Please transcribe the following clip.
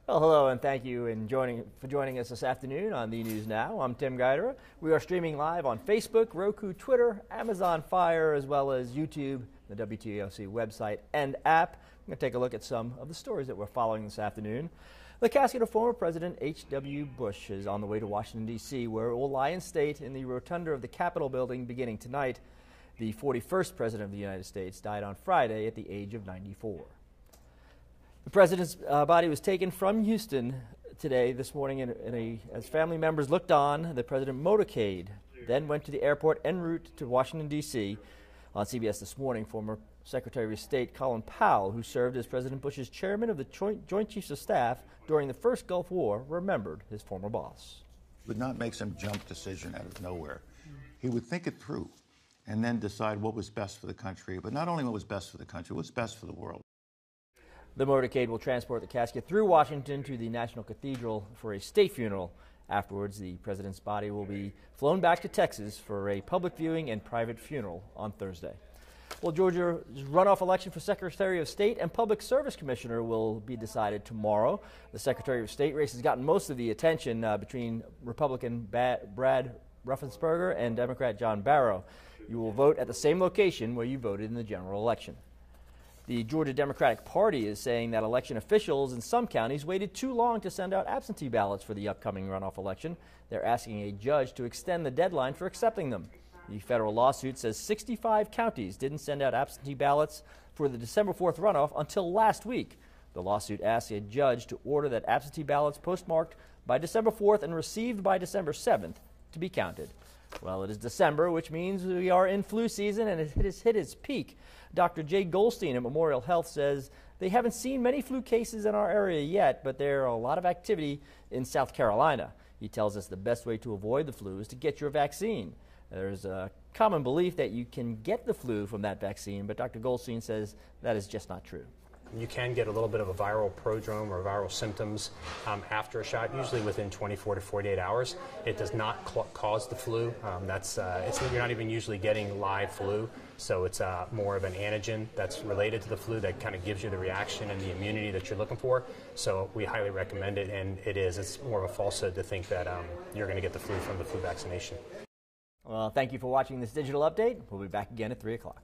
Well, hello and thank you for joining us this afternoon on The News Now. I'm Tim Guidera. We are streaming live on Facebook, Roku, Twitter, Amazon Fire, as well as YouTube, the WTOC website and app. I'm going to take a look at some of the stories that we're following this afternoon. The casket of former President H.W. Bush is on the way to Washington, D.C., where it will lie in state in the rotunda of the Capitol building beginning tonight. The 41st President of the United States died on Friday at the age of 94. The president's body was taken from Houston this morning as family members looked on. The president motorcade then went to the airport en route to Washington, D.C. On CBS this morning, former Secretary of State Colin Powell, who served as President Bush's chairman of the Joint Chiefs of Staff during the first Gulf War, remembered his former boss. He would not make some jump decision out of nowhere. He would think it through and then decide what was best for the country, but not only what was best for the country, what was best for the world. The motorcade will transport the casket through Washington to the National Cathedral for a state funeral. Afterwards, the president's body will be flown back to Texas for a public viewing and private funeral on Thursday. Well, Georgia's runoff election for Secretary of State and Public Service Commissioner will be decided tomorrow. The Secretary of State race has gotten most of the attention between Republican Brad Raffensperger and Democrat John Barrow. You will vote at the same location where you voted in the general election. The Georgia Democratic Party is saying that election officials in some counties waited too long to send out absentee ballots for the upcoming runoff election. They're asking a judge to extend the deadline for accepting them. The federal lawsuit says 65 counties didn't send out absentee ballots for the December 4th runoff until last week. The lawsuit asks a judge to order that absentee ballots postmarked by December 4th and received by December 7th to be counted. Well, it is December, which means we are in flu season, and it has hit its peak. Dr. Jay Goldstein at Memorial Health says they haven't seen many flu cases in our area yet, but there are a lot of activity in South Carolina. He tells us the best way to avoid the flu is to get your vaccine. There's a common belief that you can get the flu from that vaccine, but Dr. Goldstein says that is just not true. You can get a little bit of a viral prodrome or viral symptoms after a shot, usually within 24 to 48 hours. It does not cause the flu. You're not even usually getting live flu, so it's more of an antigen that's related to the flu that kind of gives you the reaction and the immunity that you're looking for. So we highly recommend it, and it's more of a falsehood to think that you're going to get the flu from the flu vaccination. Well, thank you for watching this digital update. We'll be back again at 3 o'clock.